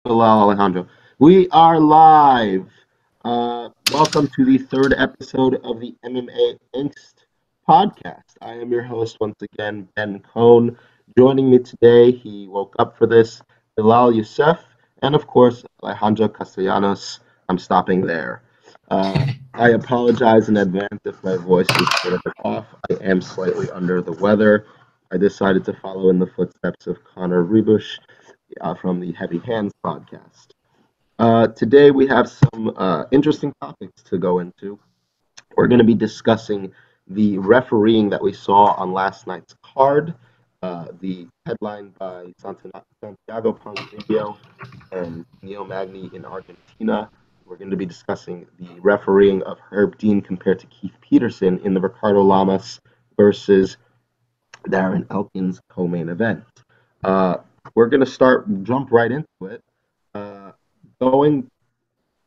Bilal, Alejandro. We are live. Welcome to the third episode of the MMAngst podcast. I am your host once again, Ben Cohn. Joining me today, he woke up for this, Bilal Youssef, and of course, Alejandro Castellanos. I'm stopping there. I apologize in advance if my voice is a little bit off. I am slightly under the weather. I decided to follow in the footsteps of Connor Rebush from the Heavy Hands podcast. Today we have some interesting topics to go into. We're going to be discussing the refereeing that we saw on last night's card, the headline by Santiago Ponzinibbio and Neil Magny in Argentina. We're going to be discussing the refereeing of Herb Dean compared to Keith Peterson in the Ricardo Lamas versus Darren Elkins co-main event. We're going to jump right into it. Uh, Going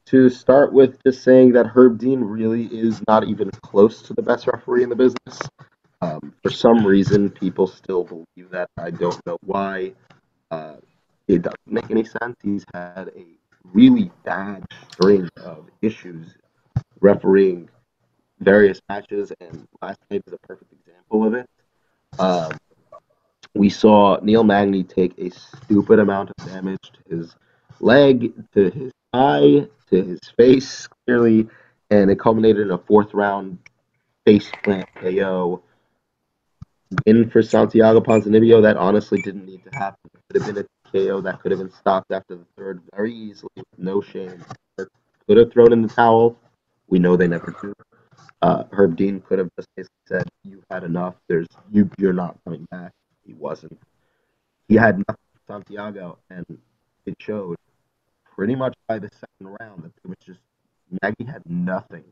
to start with just saying that Herb Dean really is not even close to the best referee in the business. For some reason, people still believe that. I don't know why. Uh, it doesn't make any sense. He's had a really bad string of issues refereeing various matches, and last night is a perfect example of it. Um, we saw Neil Magny take a stupid amount of damage to his leg, to his eye, to his face, clearly, and it culminated in a fourth round face plant KO win for Santiago Ponzinibbio. That honestly didn't need to happen. It could have been a KO that could have been stopped after the third very easily with no shame. Could have thrown in the towel. We know they never do. Herb Dean could have just basically said, "You've had enough. You're not coming back." He wasn't. He had nothing for Santiago, and it showed pretty much by the second round that it was just Maggie had nothing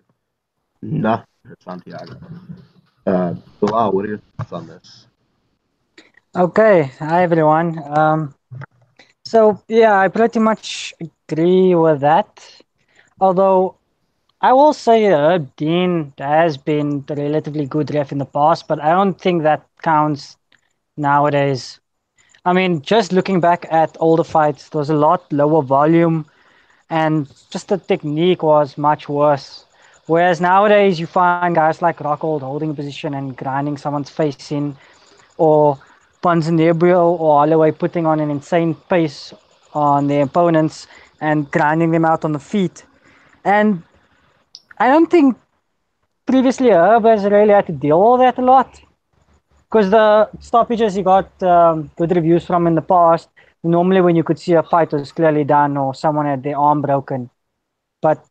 for Santiago. Bilal, what are your thoughts on this? Okay, hi everyone. So yeah, I pretty much agree with that. Although I will say Dean has been a relatively good ref in the past, but I don't think that counts nowadays. I mean, just looking back at older fights, there was a lot lower volume, and just the technique was much worse. Whereas nowadays, you find guys like Rockhold holding a position and grinding someone's face in, or Ponzinibbio or Holloway putting on an insane pace on their opponents and grinding them out on the feet. And I don't think previously Herb has really had to deal with that a lot because the stoppages he got good reviews from in the past. Normally, when you could see a fight was clearly done or someone had their arm broken, but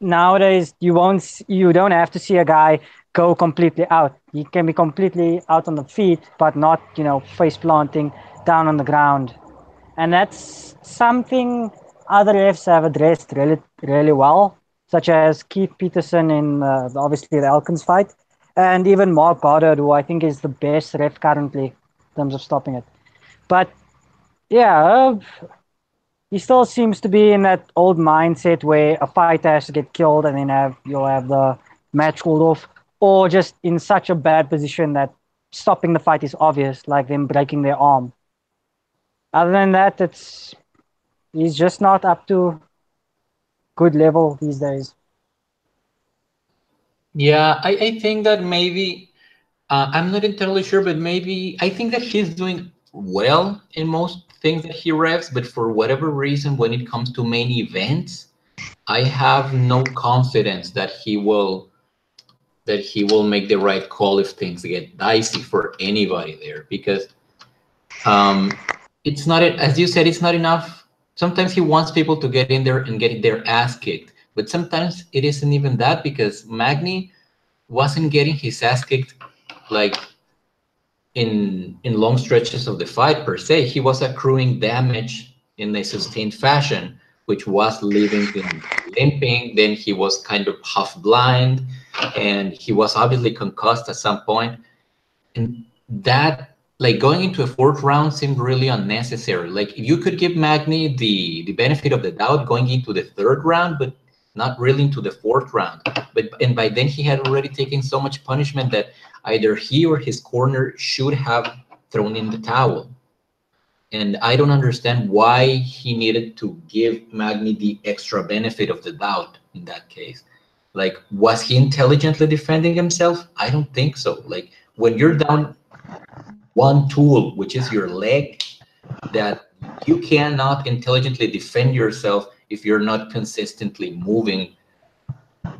nowadays you don't have to see a guy go completely out. He can be completely out on the feet, but not face planting down on the ground, and that's something other refs have addressed really well, such as Keith Peterson in obviously the Elkins fight, and even Mark Goddard, who I think is the best ref currently in terms of stopping it. But yeah, he still seems to be in that old mindset where a fighter has to get killed and then you'll have the match called off, or just in such a bad position that stopping the fight is obvious, like them breaking their arm. Other than that, it's he's just not up to good level these days. Yeah, I think that maybe I'm not entirely sure, but maybe I think that he's doing well in most things that he revs, but for whatever reason, when it comes to main events, I have no confidence that he will make the right call if things get dicey for anybody there because um, it's not as you said, it's not enough. Sometimes he wants people to get in there and get their ass kicked, but sometimes it isn't even that because Magny wasn't getting his ass kicked like in long stretches of the fight per se. He was accruing damage in a sustained fashion, which was leaving him limping. Then he was kind of half blind, and he was obviously concussed at some point. And that, like going into a fourth round, seemed really unnecessary. Like if you could give Magny the benefit of the doubt going into the third round, but not really into the fourth round. And by then he had already taken so much punishment that either he or his corner should have thrown in the towel. And I don't understand why he needed to give Magny the extra benefit of the doubt in that case. Like, was he intelligently defending himself? I don't think so. Like, when you're down one tool, which is your leg, that you cannot intelligently defend yourself if you're not consistently moving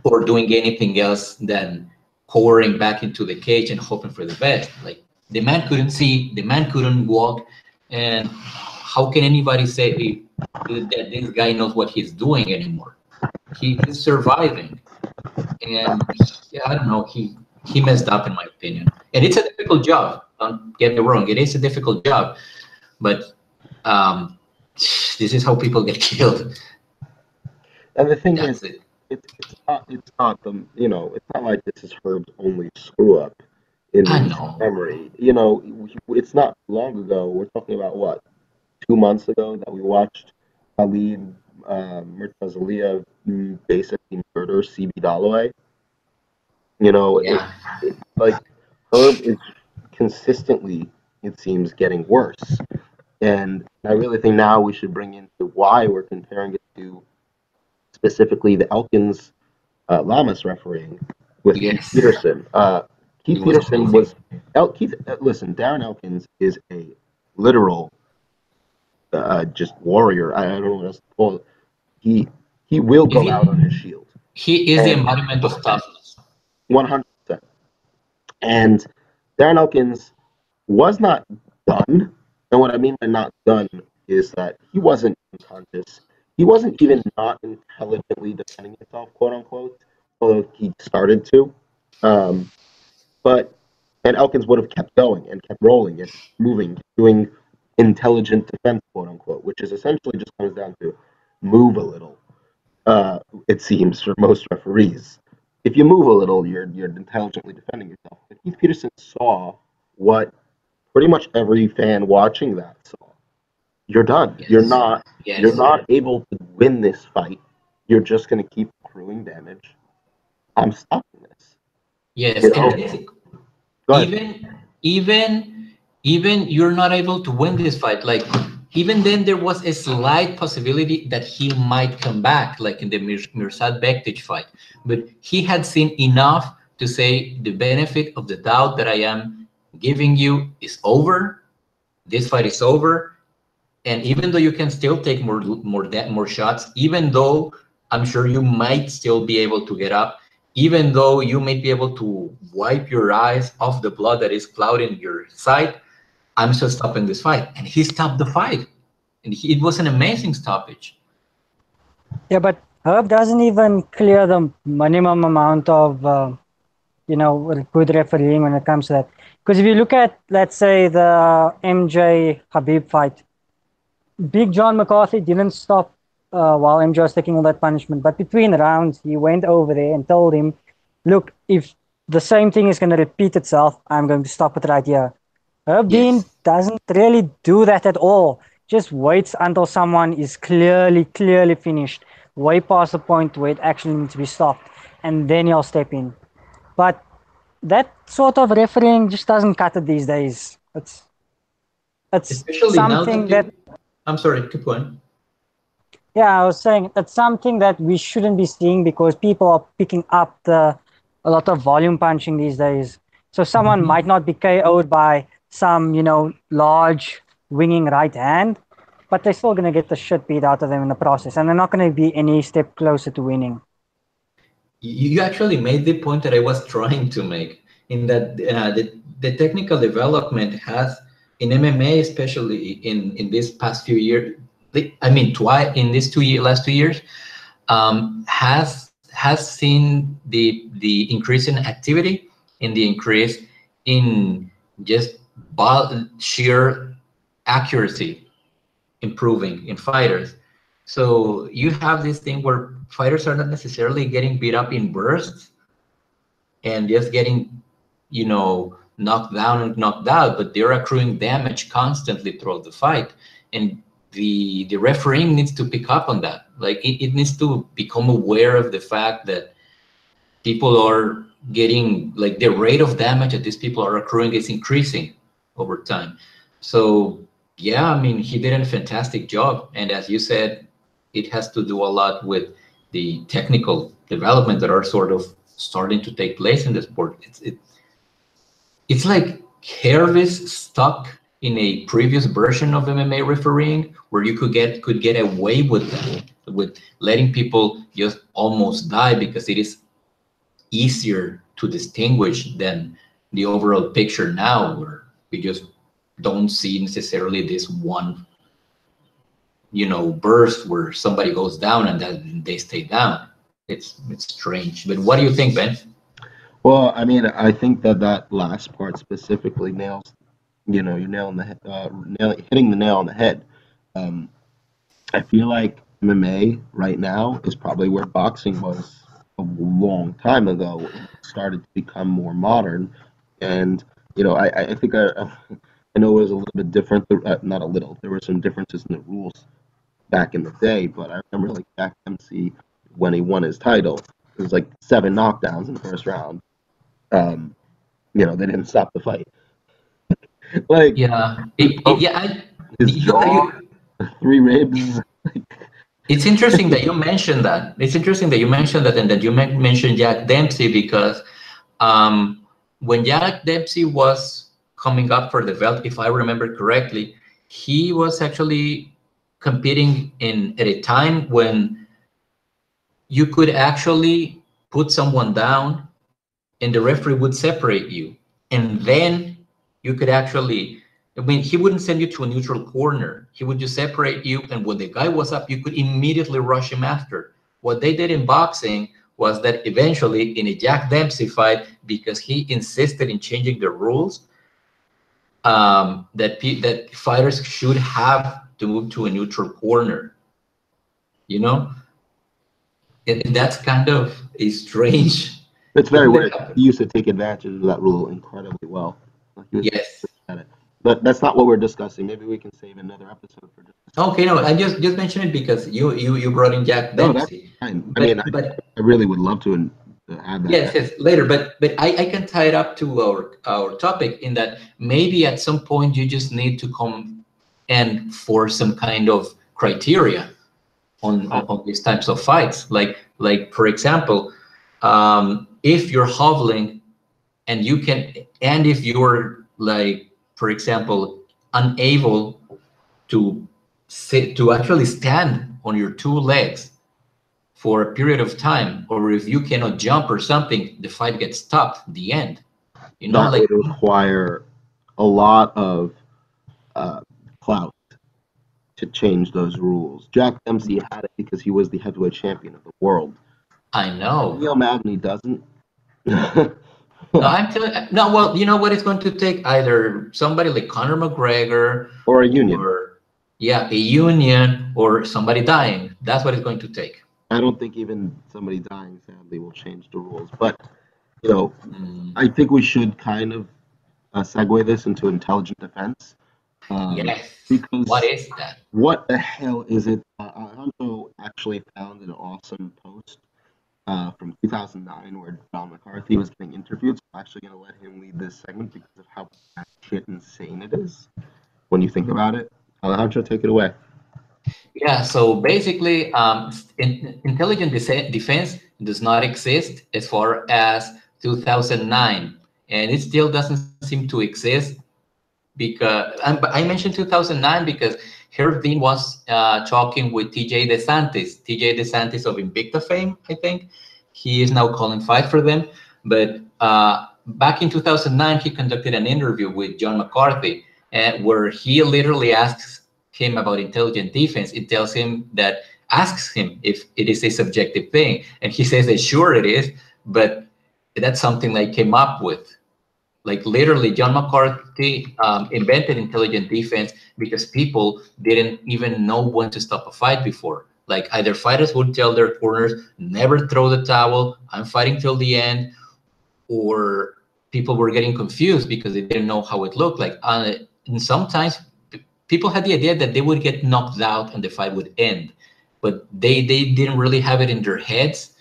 or doing anything else than pouring back into the cage and hoping for the best. Like, the man couldn't see, the man couldn't walk, and how can anybody say that this guy knows what he's doing anymore? He's surviving, and I don't know. He messed up in my opinion, and it's a difficult job. Don't get me wrong; it is a difficult job, but this is how people get killed. And the thing That's is, it. it's not the it's not like this is Herb's only screw up in I recent know. memory. It's not long ago. We're talking about what, 2 months ago that we watched Khalid Murtazalia basically murder CB Dalloway. Yeah. Like Herb is consistently, it seems, getting worse. And I really think now we should bring into why we're comparing it to specifically the Elkins Lamas refereeing with Keith Yes. Peterson. It Keith was Peterson amazing. was Keith. Listen, Darren Elkins is a literal just warrior. I don't know what else to call it. He will go out on his shield, He is the and embodiment of toughness. 100%. And Darren Elkins was not done. And what I mean by not done is that he wasn't unconscious. He wasn't even not intelligently defending himself, quote unquote, although he started to. Um, but and Elkins would have kept going and kept rolling and moving, doing intelligent defense, quote unquote, which is essentially just comes down to move a little. It seems for most referees, if you move a little, you're intelligently defending yourself. But Keith Peterson saw what pretty much every fan watching that saw. You're done. Yes. You're Yes. not able to win this fight. You're just going to keep accruing damage. I'm stopping this. Yes. You And know. this, Go ahead. even you're not able to win this fight. Like, even then there was a slight possibility that he might come back, like in the Mirsad Bektic fight. But he had seen enough to say the benefit of the doubt that I am giving you is over. This fight is over. And even though you can still take more shots, even though I'm sure you might still be able to get up, even though you may be able to wipe your eyes off the blood that is clouding your sight, I'm still stopping this fight. And he stopped the fight. And it was an amazing stoppage. Yeah, but Herb doesn't even clear the minimum amount of, good refereeing when it comes to that. Because if you look at, let's say, the MJ Habib fight, Big John McCarthy didn't stop while MJ was taking all that punishment. But between rounds, he went over there and told him, look, if the same thing is going to repeat itself, I'm going to stop it right here. Herb Dean Yes. doesn't really do that at all. Just waits until someone is clearly finished, way past the point where it actually needs to be stopped, and then he'll step in. But that sort of refereeing just doesn't cut it these days. It's Especially now that something that, people, I'm sorry, keep going. yeah, I was saying it's something that we shouldn't be seeing because people are picking up a lot of volume punching these days. So someone might not be KO'd by some, large winging right hand, but they're still gonna get the shit beat out of them in the process, and they're not gonna be any step closer to winning. You actually made the point that I was trying to make, in that the technical development has in MMA, especially in this past few years. I mean, twice in these last 2 years, has seen the increase in activity and the increase in just sheer accuracy improving in fighters. So you have this thing where fighters are not necessarily getting beat up in bursts and just getting, knocked down and knocked out, but they're accruing damage constantly throughout the fight. And the refereeing needs to pick up on that. Like, it needs to become aware of the fact that people are getting, like, the rate of damage that these people are accruing is increasing over time. So yeah, I mean, he did a fantastic job. And as you said, it has to do a lot with the technical development that are sort of starting to take place in the sport. It's like Hervis stuck in a previous version of MMA refereeing where you could get away with that, with letting people just almost die because it is easier to distinguish than the overall picture now, where we just don't see necessarily this one, burst where somebody goes down and then they stay down. It's strange. But what do you think, Ben? Well, I mean, I think that last part specifically nails, you're nailing the hitting the nail on the head. Um, I feel like MMA right now is probably where boxing was a long time ago. It started to become more modern, and I think I know it was a little bit different. Not a little. There were some differences in the rules back in the day, but I remember like Jack Dempsey when he won his title, it was like 7 knockdowns in the first round. They didn't stop the fight. Like Yeah, he broke his jaw, you 3 ribs. it's interesting that you mentioned that. It's interesting that you mentioned that, and that you mentioned Jack Dempsey, because when Jack Dempsey was coming up for the belt, if I remember correctly, he was actually competing in at a time when you could actually put someone down and the referee would separate you, and then you could actually, I mean, he wouldn't send you to a neutral corner. He would just separate you, and when the guy was up, you could immediately rush him after. What they did in boxing was that eventually in a Jack Dempsey fight, because he insisted in changing the rules, that fighters should have to move to a neutral corner, you know? And that's kind of a strange It's very thing that weird. happened. He used to take advantage of that rule incredibly well. Like, he was Yes. at it. But that's not what we're discussing. Maybe we can save another episode for discussing. Okay, no, I just mentioned it because you brought in Jack No, that's Dempsey. fine. I mean, But I really would love to add that. yes, later. But I can tie it up to our topic in that maybe at some point you just need to come and for some kind of criteria on these types of fights. Like for example, if you're hovering and if you're like, for example, unable to actually stand on your 2 legs for a period of time, or if you cannot jump or something, the fight gets stopped. The end. That Like, would require a lot of clout to change those rules. Jack Dempsey had it because he was the heavyweight champion of the world. I know. Neil Magny doesn't. No, I'm telling. No, well, you know what it's going to take? Either somebody like Conor McGregor, Or a union. or a union, or somebody dying. That's what it's going to take. I don't think even somebody dying, sadly, will change the rules. But, Mm, I think we should kind of segue this into intelligent defense. yes. Because What is that? what the hell is it? Alejandro actually found an awesome post from 2009 where John McCarthy was getting interviewed. So I'm actually going to let him lead this segment because of how shit insane it is when you think about it. Alejandro, take it away. Yeah, so basically, intelligent defense does not exist as far as 2009, and it still doesn't seem to exist because I mentioned 2009 because Herb Dean was talking with TJ DeSantis of Invicta fame, I think. He is now calling fight for them, but back in 2009, he conducted an interview with John McCarthy, where he literally asks him about intelligent defense. It asks him if it is a subjective thing, and he says that sure it is, but that's something they came up with. Like literally, John McCarthy invented intelligent defense because people didn't even know when to stop a fight before. Like either fighters would tell their corners, never throw the towel, I'm fighting till the end, or people were getting confused because they didn't know how it looked like. And sometimes people had the idea that they would get knocked out and the fight would end, but they didn't really have it in their heads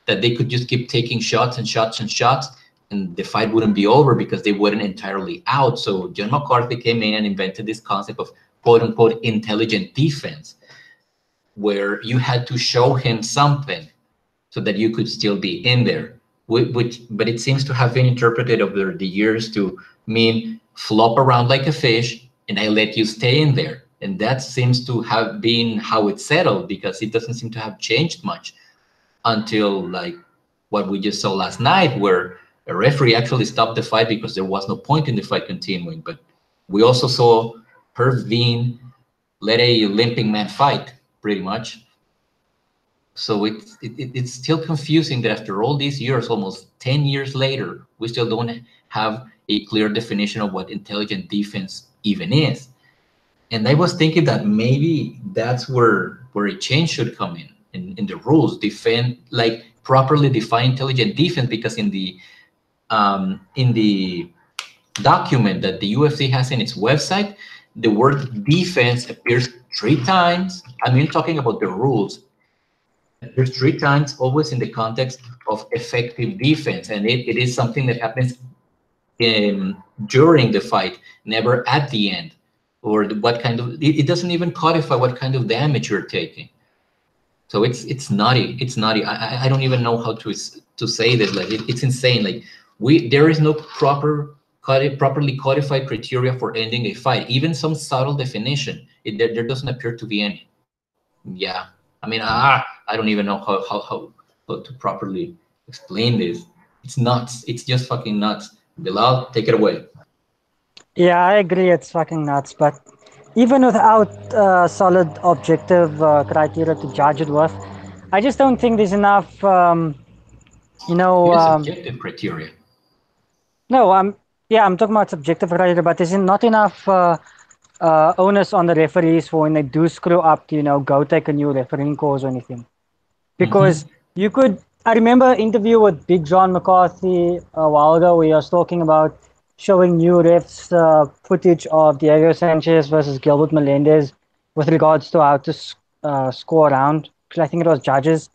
that they could just keep taking shots and shots and shots, and the fight wouldn't be over because they weren't entirely out. So John McCarthy came in and invented this concept of quote unquote intelligent defense, where you had to show him something so that you could still be in there. But it seems to have been interpreted over the years to mean flop around like a fish, and I let you stay in there. And that seems to have been how it settled, because it doesn't seem to have changed much until like what we just saw last night, where a referee actually stopped the fight because there was no point in the fight continuing. But we also saw her being let a limping man fight, pretty much. So it's still confusing that after all these years, almost 10 years later, we still don't have a clear definition of what intelligent defense even is. And I was thinking that maybe that's where a change should come in the rules, defend, like properly define intelligent defense, because in the document that the UFC has in its website, the word defense appears 3 times. I mean, talking about the rules, there's 3 times, always in the context of effective defense, and it is something that happens during the fight, never at the end, or what kind of. It doesn't even codify what kind of damage you're taking. So it's naughty. It's naughty. I don't even know how to say this. Like it's insane. Like there is no properly codified criteria for ending a fight. Even some subtle definition. There doesn't appear to be any. Yeah. I mean, I don't even know how to properly explain this. It's nuts. It's just fucking nuts. Bilal, take it away. Yeah, I agree. It's fucking nuts. But even without solid objective criteria to judge it with, I just don't think there's enough. You know, It is subjective criteria. no, I'm talking about subjective criteria, but there's not enough onus on the referees for when they do screw up to go take a new refereeing course or anything. Because you could. I remember an interview with Big John McCarthy a while ago where he was talking about showing new refs footage of Diego Sanchez versus Gilbert Melendez with regards to how to score around. Because I think it was judges.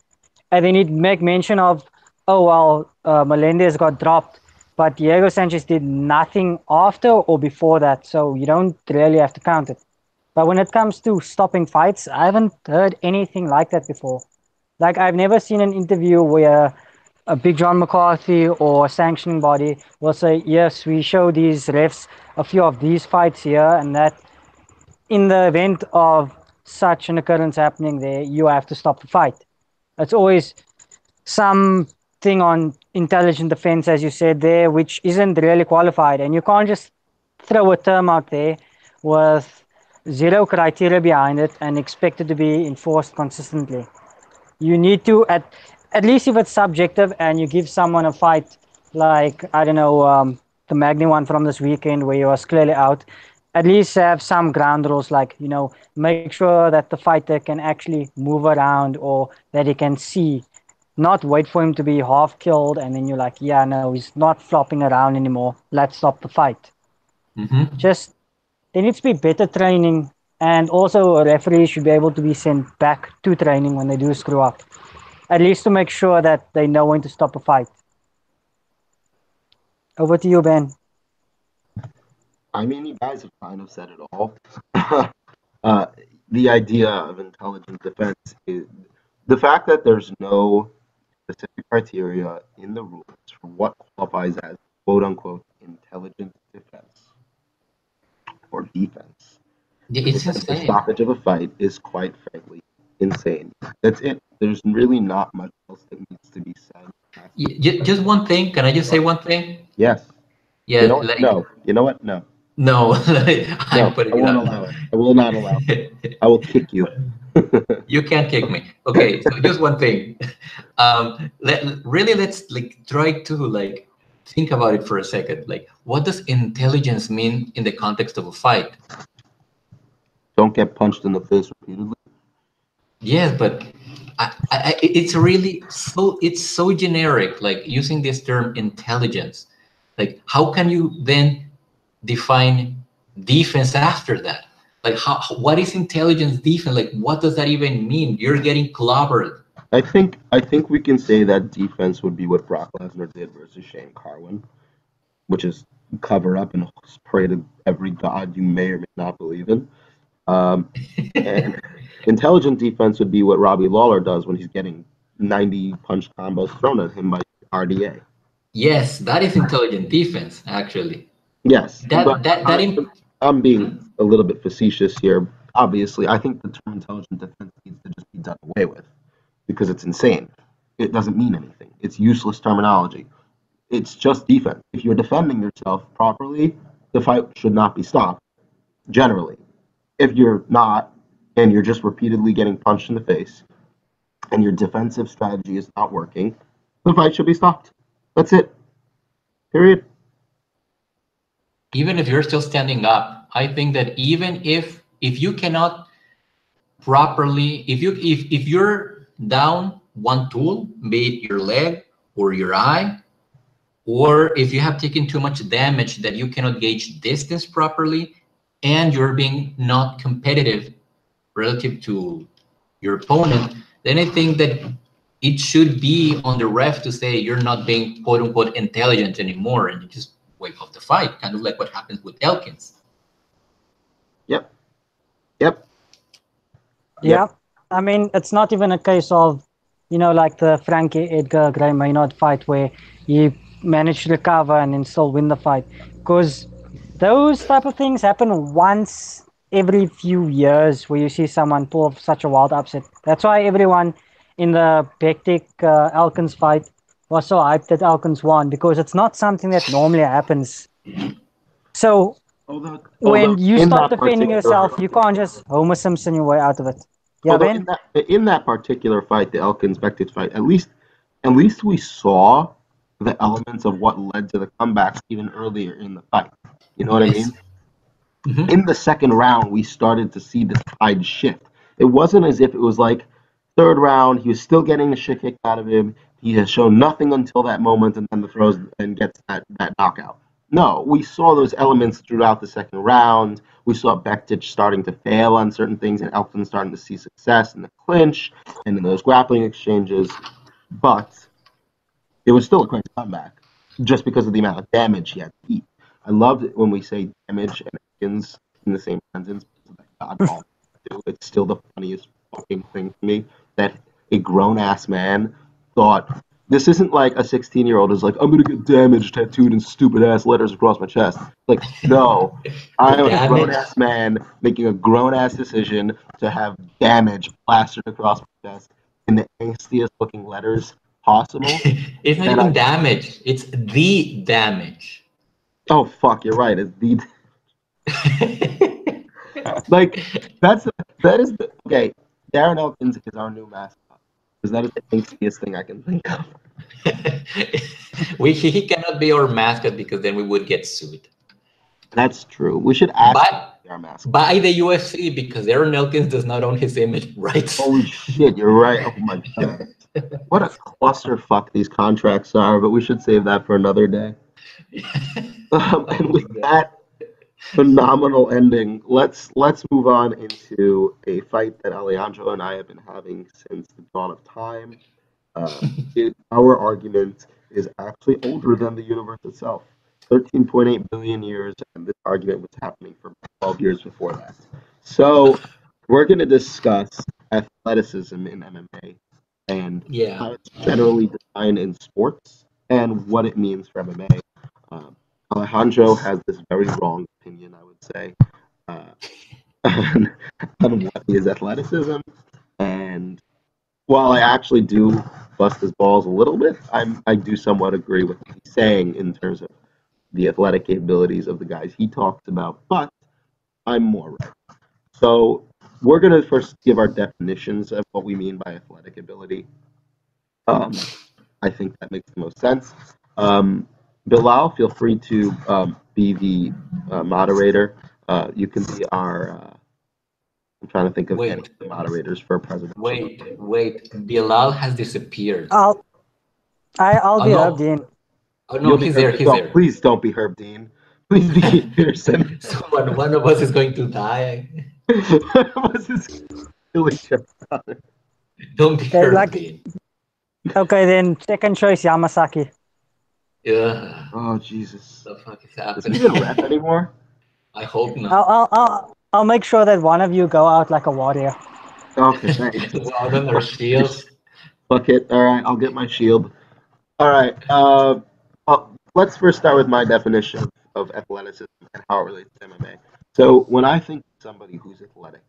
And then he'd make mention of, oh, well, Melendez got dropped, but Diego Sanchez did nothing after or before that. So you don't really have to count it. But when it comes to stopping fights, I haven't heard anything like that before. Like, I've never seen an interview where a Big John McCarthy or a sanctioning body will say, yes, we show these refs a few of these fights here, and that in the event of such an occurrence happening there, you have to stop the fight. It's always something on intelligent defense, as you said there, which isn't really qualified. And you can't just throw a term out there with zero criteria behind it and expect it to be enforced consistently. You need to, at least if it's subjective and you give someone a fight like, I don't know, the Magny one from this weekend where he was clearly out, at least have some ground rules like, make sure that the fighter can actually move around or that he can see, not wait for him to be half killed and then you're like, yeah, no, he's not flopping around anymore. Let's stop the fight. Just, there needs to be better training, and also a referee should be able to be sent back to training when they do screw up, at least to make sure that they know when to stop a fight. Over to you, Ben. I mean, you guys have kind of said it all. The idea of intelligent defense is the fact that there's no specific criteria in the rules for what qualifies as quote unquote intelligent defense or defense. It's The insane. stoppage of a fight is quite frankly insane. That's it. There's really not much else that needs to be said. Just one thing. Can I just say one thing? Yes. Yeah, You know what? like No. You know what? No. no, No. I'm putting I it won't out. allow it. I will not allow it. I will kick you. You can't kick me. Okay, so just one thing. Let's like try to like think about it for a second. Like, what does intelligence mean in the context of a fight? Don't get punched in the face repeatedly. Yes, but it's really so generic. Like using this term intelligence. Like, how can you then define defense after that? Like, what is intelligence defense? Like, what does that even mean? You're getting clobbered. I think we can say that defense would be what Brock Lesnar did versus Shane Carwin, which is cover up and pray to every god you may or may not believe in. And intelligent defense would be what Robbie Lawler does when he's getting 90 punch combos thrown at him by RDA. Yes, that is intelligent defense, actually. Yes, That but that that imp- I'm being a little bit facetious here. Obviously, I think the term intelligent defense needs to just be done away with because it's insane. It doesn't mean anything. It's useless terminology. It's just defense. If you're defending yourself properly, the fight should not be stopped, generally. If you're not, and you're just repeatedly getting punched in the face, and your defensive strategy is not working, the fight should be stopped. That's it. Period. Even if you're still standing up, I think that even if you cannot properly, if you're down one tool, be it your leg or your eye, or if you have taken too much damage that you cannot gauge distance properly, and you're being not competitive relative to your opponent, then I think that it should be on the ref to say you're not being quote unquote intelligent anymore, and you just wake off the fight, kind of like what happens with Elkins. Yep. Yep. Yeah. I mean, it's not even a case of, like the Frankie Edgar Gray Maynard fight where you manage to recover and then still win the fight. Because those type of things happen once every few years where you see someone pull off such a wild upset. That's why everyone in the Bektik Elkins fight was so hyped that Elkins won, because it's not something that normally happens. So when you start defending yourself, you can't just Homer Simpson your way out of it. Yeah, although Ben? in that particular fight, the Elkins Bektic fight, at least we saw the elements of what led to the comebacks even earlier in the fight. You know what I mean? Mhm. In the second round, we started to see the tide shift. It wasn't as if it was like third round, he was still getting the shit kicked out of him. He has shown nothing until that moment, and then the throws and gets that knockout. No, we saw those elements throughout the second round. We saw Bektic starting to fail on certain things, and Elkins starting to see success in the clinch and in those grappling exchanges. But it was still a crazy comeback, just because of the amount of damage he had to eat. I loved it when we say damage and Elkins in the same sentence. It's still the funniest fucking thing to me that a grown ass man thought this isn't like a 16-year-old is like, I'm gonna get damage tattooed in stupid ass letters across my chest. Like, no, I am a grown ass man making a grown ass decision to have damage plastered across my chest in the angstiest looking letters possible. It's not even damage, it's the damage. Oh fuck, you're right. It's the like that is the okay. Darren Elkins is our new mascot because that is the angstiest thing I can think of. He cannot be our mascot because then we would get sued. That's true. We should ask him to be our mascot. By the UFC, because Darren Elkins does not own his image rights. Holy shit, you're right. Oh my god. What a clusterfuck these contracts are, but we should save that for another day. And with that phenomenal ending, let's move on into a fight that Alejandro and I have been having since the dawn of time. Our argument is actually older than the universe itself. 13.8 billion years, and this argument was happening for 12 years before that. So, we're going to discuss athleticism in MMA and how it's generally defined in sports and what it means for MMA. Alejandro has this very wrong opinion, I would say, on what is athleticism. And while I actually do bust his balls a little bit, I do somewhat agree with what he's saying in terms of the athletic capabilities of the guys he talks about, but I'm more right. So we're going to first give our definitions of what we mean by athletic ability. I think that makes the most sense. Bilal, feel free to be the moderator. You can be our. I'm trying to think of any of the moderators for president. Wait. Bilal has disappeared. I'll be Herb Dean. Oh no, he's there. Please don't be Herb Dean. Please be Keith Peterson. So one of us is going to die. Don't be Herb Dean. Okay, then second choice Yamasaki. Yeah. Oh Jesus. What the fuck is happening? Does he even rap anymore? I hope not. I'll make sure that one of you go out like a warrior. Okay, thanks. Out on our shields. Fuck it. All right, I'll get my shield. All right. Let's first start with my definition of athleticism and how it relates to MMA. So when I think of somebody who's athletic,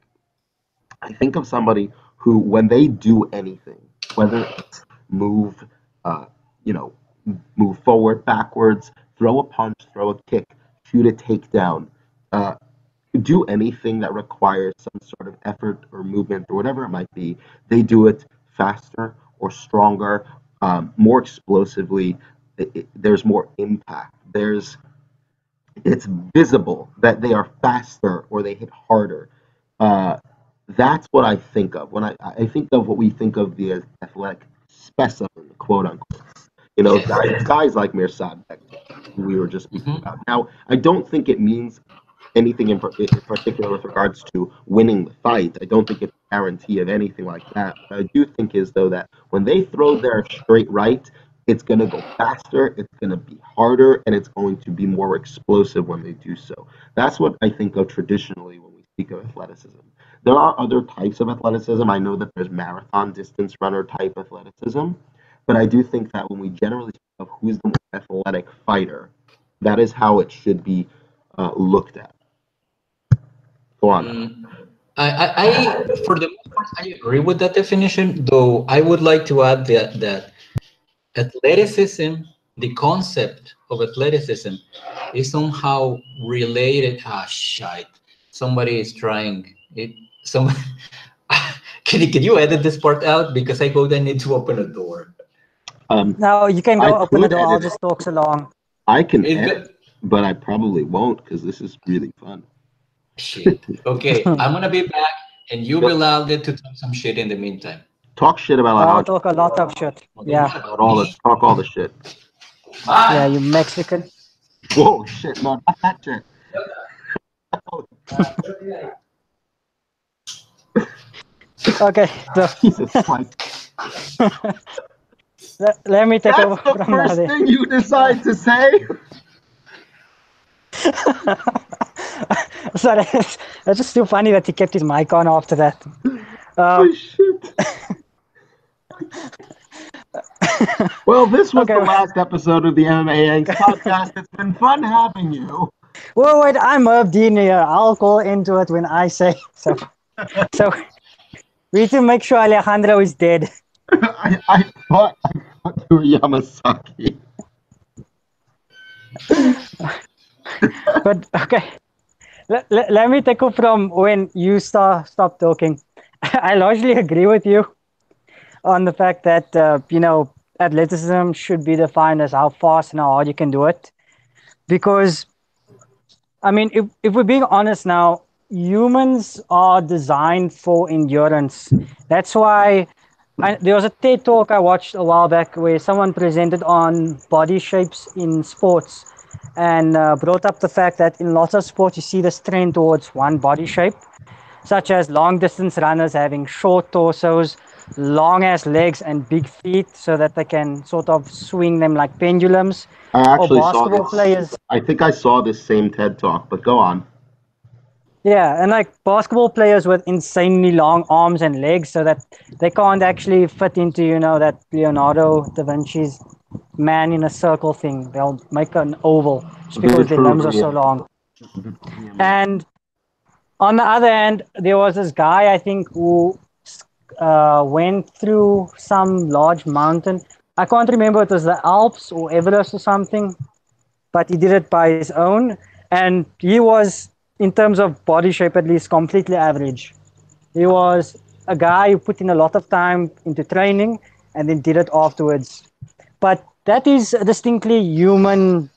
I think of somebody who, when they do anything, whether it's move, uh, you know, move forward, backwards, throw a punch, throw a kick, shoot a takedown, uh, do anything that requires some sort of effort or movement or whatever it might be, they do it faster or stronger, more explosively. There's more impact. It's visible that they are faster or they hit harder. Uh, that's what I think of when I think of what we think of the athletic specimen, quote unquote. Yes. Guys like Mirsad, who we were just speaking Mhm. about. Now, I don't think it means anything in particular with regards to winning the fight. I don't think it's a guarantee of anything like that. What I do think is, though, that when they throw their straight right, it's going to go faster, it's going to be harder, and it's going to be more explosive when they do so. That's what I think of traditionally when we speak of athleticism. There are other types of athleticism. I know that there's marathon distance runner type athleticism, but I do think that when we generally speak of who's the more athletic fighter, that is how it should be looked at. Go on. Mm, for the most part, I agree with that definition, though I would like to add that athleticism, the concept of athleticism, is somehow related. Ah, shit. Somebody is trying it. Some. Can you edit this part out? Because I go, I need to open a door. Now you can I go open the could door. I'll edit it. just talk so long. I can It edit, but I probably won't because this is really fun. Shit. Okay, I'm gonna be back, and you, Yep. Bilal, get to talk some shit in the meantime. Talk shit about I'll Alejandro. talk a lot of shit. Well, don't Yeah, talk About about all the me. talk all the shit. yeah, Bye. you Mexican. Whoa, shit! No, not that shit. Okay, so Jesus Christ! let me take over That's the from now. first thing you decide to say. Sorry, it's just too funny that he kept his mic on after that. Oh shit! Well, this was Okay. the last episode of the MMAngst podcast. It's been fun having you. Well, wait, I'm a dean here. I'll call into it when I say so. So we need to make sure Alejandro is dead. I thought you were Yamasaki. But okay, let me take off from when you stop talking. I largely agree with you on the fact that athleticism should be defined as how fast and how hard you can do it. Because I mean, if we're being honest now, humans are designed for endurance. That's why there was a TED talk I watched a while back where someone presented on body shapes in sports and brought up the fact that in lots of sports you see this trend towards one body shape, such as long distance runners having short torsos, long ass legs, and big feet so that they can sort of swing them like pendulums, I or actually saw basketball this. players. I think I saw this same TED talk, but go on. Yeah, and like basketball players with insanely long arms and legs so that they can't actually fit into, that Leonardo da Vinci's man in a circle thing. They'll make an oval just because their limbs are so Vitruvian. long. Vitruvian. And on the other hand, there was this guy, I think, who went through some large mountain. I can't remember if it was the Alps or Everest or something, but he did it by his own. And he was, in terms of body shape at least, completely average. He was a guy who put in a lot of time into training and then did it afterwards. But that is a distinctly human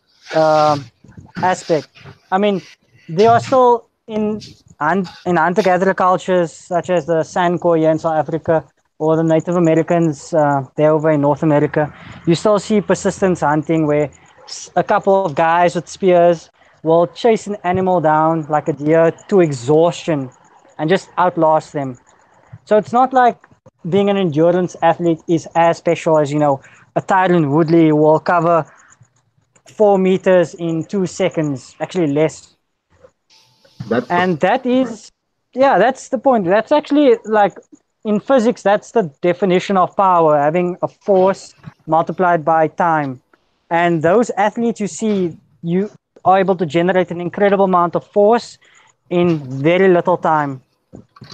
aspect. I mean, they are still in hunter-gatherer cultures such as the Sanko here in South Africa or the Native Americans there over in North America. You still see persistence hunting where a couple of guys with spears will chase an animal down like a deer to exhaustion and just outlast them. So it's not like being an endurance athlete is as special as, a Tyron Woodley who will cover 4 meters in 2 seconds, actually less. And that is, yeah, that's the point. That's actually like in physics, that's the definition of power, having a force multiplied by time. And those athletes you see, you are able to generate an incredible amount of force in very little time.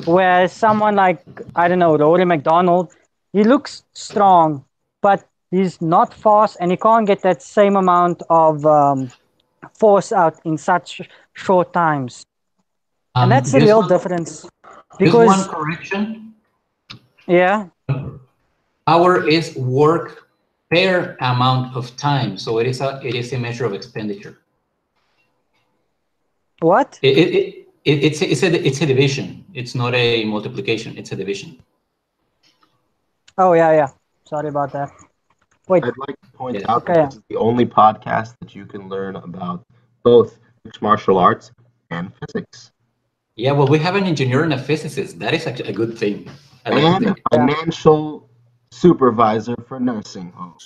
Whereas someone like, I don't know, Rory McDonald, he looks strong, but he's not fast and he can't get that same amount of force out in such short times. And that's the real difference. Just one Because, correction. yeah, Power is work per amount of time, so it is a measure of expenditure. what? It's a division. It's not a multiplication. It's a division. Oh, yeah. Sorry about that. Wait. I'd like to point Yeah. out that this is the only podcast that you can learn about both mixed martial arts and physics. Yeah, well, we have an engineer and a physicist. That is actually a good thing. I like to And a think. financial supervisor for nursing homes.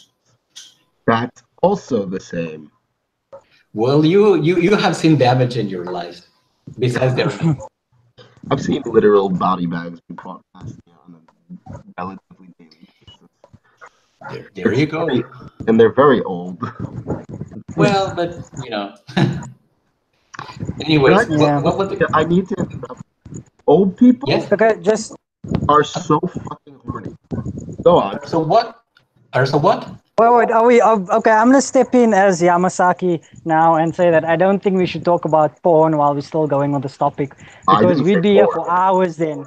That's also the same. Well, you have seen damage in your life, besides Darren. I've seen literal body bags be brought past me on a relatively daily basis. There you go. And they're very old. Well, but you know. Anyways, Yeah. I need to interrupt. Old people Yes. Okay, just are so fucking horny. Go on. So what? So what? wait. Are we okay? I'm gonna step in as Yamasaki now and say that I don't think we should talk about porn while we're still going on this topic I because didn't we'd say be here porn. for hours then.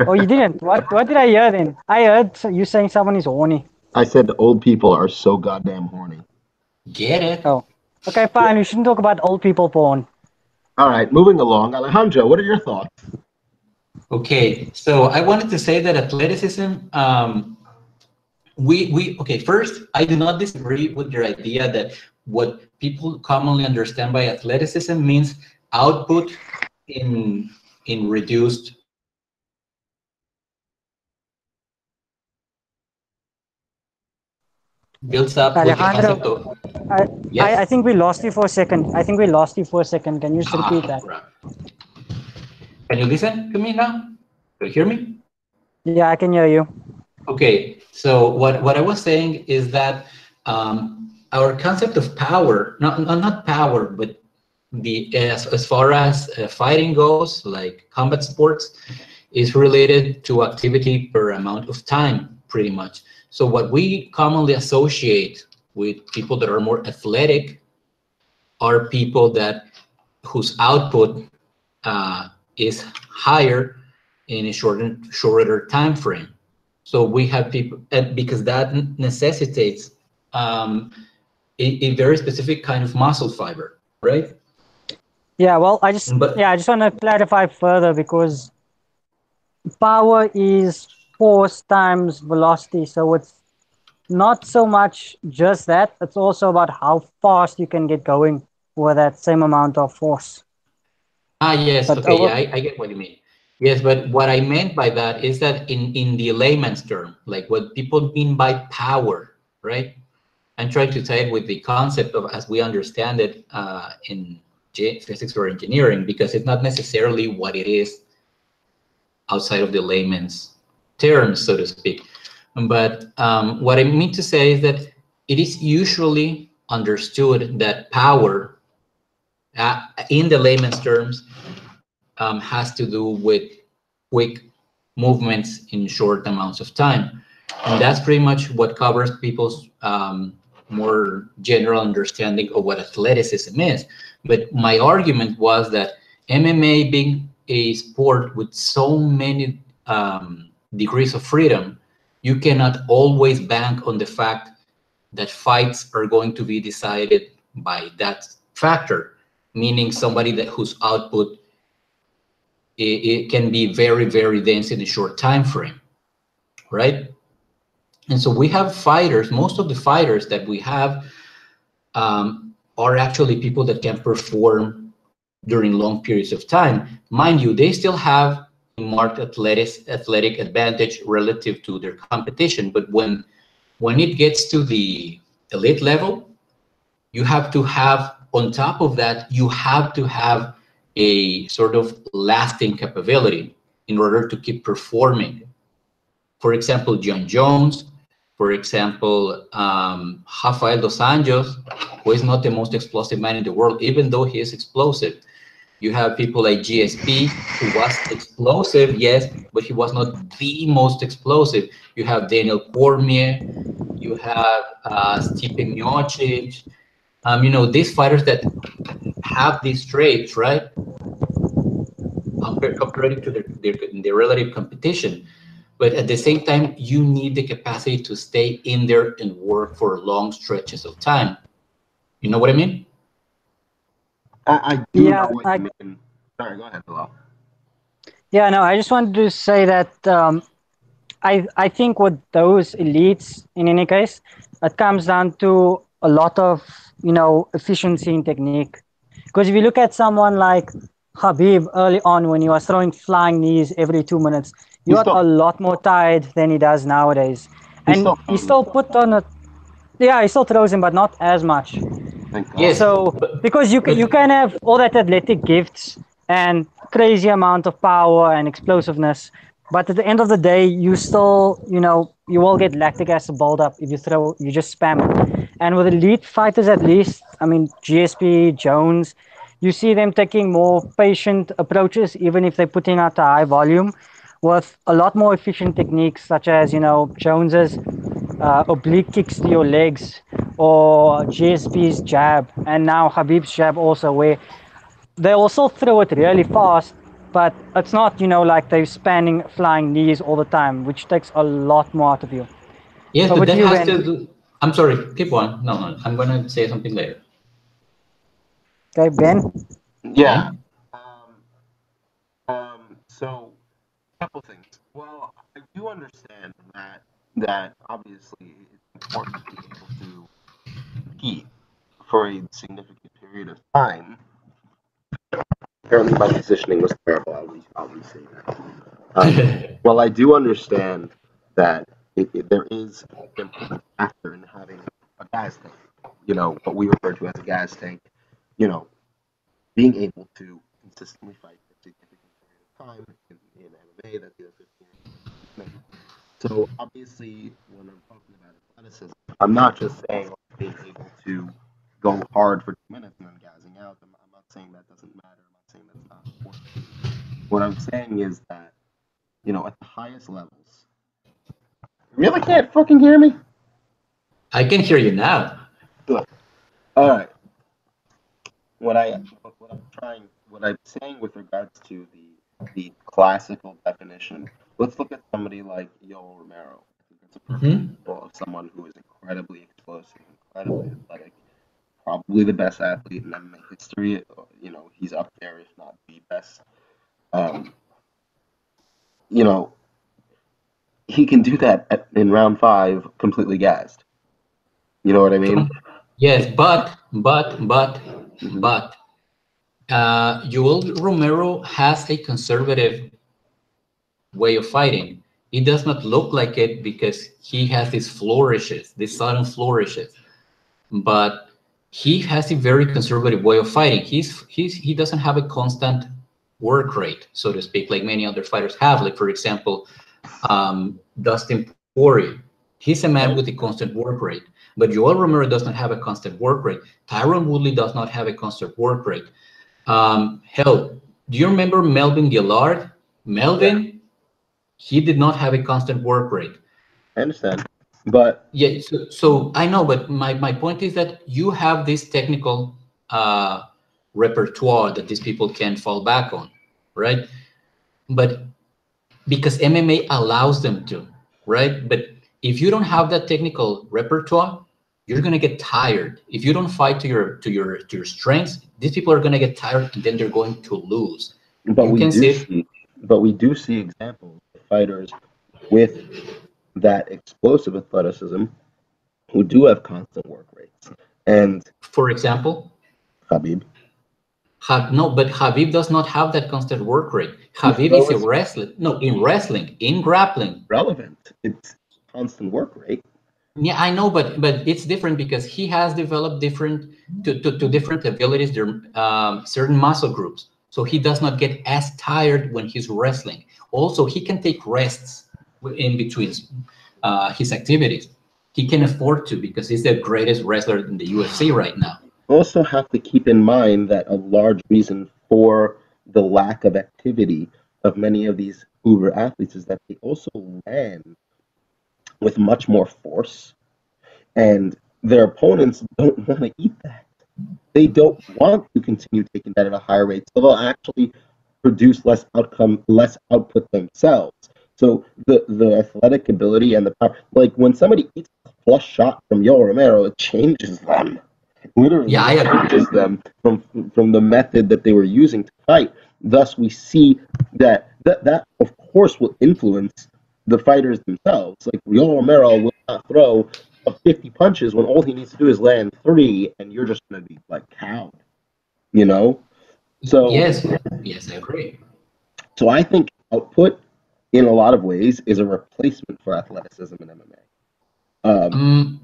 Oh, you didn't? What did I hear then? I heard you saying someone is horny. I said old people are so goddamn horny. Get it? Oh, okay, fine. We shouldn't talk about old people porn. All right, moving along. Alejandro, what are your thoughts? Okay, so I wanted to say that athleticism, okay, first, I do not disagree with your idea that what people commonly understand by athleticism means output in reduced builds up with the Alejandro, concept of I yes. think we lost you for a second. Can you just repeat that? Crap. Can you listen to me now? Can you hear me? Yeah, I can hear you. Okay, so what I was saying is that our concept of power, not power, but as far as fighting goes, like combat sports, is related to activity per amount of time, pretty much. So what we commonly associate with people that are more athletic are people whose output is higher in a shorter time frame. So we have people, because that necessitates a very specific kind of muscle fiber, right? Yeah, well, I just want to clarify further because power is force times velocity. So it's not so much just that, it's also about how fast you can get going with that same amount of force. Yes, But okay, yeah, I get what you mean. Yes, but what I meant by that is that in the layman's term, like what people mean by power, right? I'm trying to tie it with the concept of as we understand it in physics or engineering, because it's not necessarily what it is outside of the layman's terms, so to speak. But what I mean to say is that it is usually understood that power, in the layman's terms, has to do with quick movements in short amounts of time. And that's pretty much what covers people's more general understanding of what athleticism is. But my argument was that MMA being a sport with so many degrees of freedom, you cannot always bank on the fact that fights are going to be decided by that factor, meaning somebody whose output it can be very, very dense in a short time frame, right? And so we have fighters. Most of the fighters that we have are actually people that can perform during long periods of time. Mind you, they still have a marked athletic advantage relative to their competition. But when it gets to the elite level, you have to have, on top of that, you have to have a sort of lasting capability in order to keep performing. For example, John Jones, for example, Rafael dos Anjos, who is not the most explosive man in the world, even though he is explosive. You have people like GSP, who was explosive, yes, but he was not the most explosive. You have Daniel Cormier, you have Stipe Miocic, these fighters that have these traits, right? Compared to their relative competition. But at the same time, you need the capacity to stay in there and work for long stretches of time. You know what I mean? I do know what you mean. Sorry, go ahead, Bilal. Yeah, no, I just wanted to say that I think with those elites, in any case, it comes down to a lot of efficiency and technique. Because if you look at someone like Habib early on, when he was throwing flying knees every 2 minutes, he got a lot more tired than he does nowadays. And he still put on a, yeah, he still throws him, but not as much. Yes. So because you can have all that athletic gifts and crazy amount of power and explosiveness, but at the end of the day, you still, you will get lactic acid buildup if you just spam it. And with elite fighters, at least, I mean, GSP, Jones, you see them taking more patient approaches, even if they're putting out a high volume, with a lot more efficient techniques, such as, Jones's oblique kicks to your legs, or GSP's jab, and now Habib's jab also, where they also throw it really fast, but it's not, like they're spanning flying knees all the time, which takes a lot more out of you. Yes, but that has to do. I'm sorry, keep on. No, I'm going to say something later. Okay, Ben? Yeah. So, a couple things. Well, I do understand that obviously it's important to be able to compete for a significant period of time. Apparently, my positioning was terrible. I'll say that. Well, I do understand that there is an important factor in having a gas tank. What we refer to as a gas tank. Being able to consistently fight for a significant period of time in MMA, that's either 15 or 20 minutes. So obviously, when I'm talking about athleticism, I'm not just saying being able to go hard for 2 minutes and then gassing out. I'm not saying that doesn't matter. I'm not saying that's not important. What I'm saying is that, at the highest levels, you really can't fucking hear me? I can hear you now. Good. All right. What I'm saying with regards to the classical definition, let's look at somebody like Yoel Romero. I think that's a perfect example of someone who is incredibly explosive, incredibly athletic, probably the best athlete in MMA history. He's up there, if not the best. He can do that in round 5 completely gassed. You know what I mean? Yes, but Yoel Romero has a conservative way of fighting. It does not look like it because he has these flourishes, these sudden flourishes. But he has a very conservative way of fighting. He doesn't have a constant work rate, so to speak, like many other fighters have. Like, for example, Dustin Poirier. He's a man with a constant work rate. But Yoel Romero does not have a constant work rate. Tyron Woodley does not have a constant work rate. Hell, do you remember Melvin Gillard? Melvin, he did not have a constant work rate. I understand. But yeah, so I know, but my point is that you have this technical repertoire that these people can fall back on, right? But because MMA allows them to, right? But if you don't have that technical repertoire, you're gonna get tired. If you don't fight to your strengths, these people are gonna get tired, and then they're going to lose. But we do see examples of fighters with that explosive athleticism who do have constant work rates. And for example, Habib. No, but Habib does not have that constant work rate. Habib is a wrestler. No, in grappling. Relevant. It's constant work rate. Yeah, I know, but it's different because he has developed different to different abilities. There certain muscle groups. so he does not get as tired when he's wrestling. Also, he can take rests in between his activities. He can afford to because he's the greatest wrestler in the UFC right now. Also have to keep in mind that a large reason for the lack of activity of many of these uber athletes is that they also land with much more force, and their opponents don't want to eat that. They don't want to continue taking that at a higher rate, so they'll actually produce less output themselves. So the athletic ability and the power, like when somebody eats a flush shot from Yo Romero, it changes them. Literally, Yeah, I agree. changes them from the method that they were using to fight. Thus, we see that of course will influence the fighters themselves. Like Yo Romero will not throw 50 punches when all he needs to do is land 3, and you're just going to be like cowed, you know. So Yes, I agree. So I think output, in a lot of ways, is a replacement for athleticism in MMA. I'm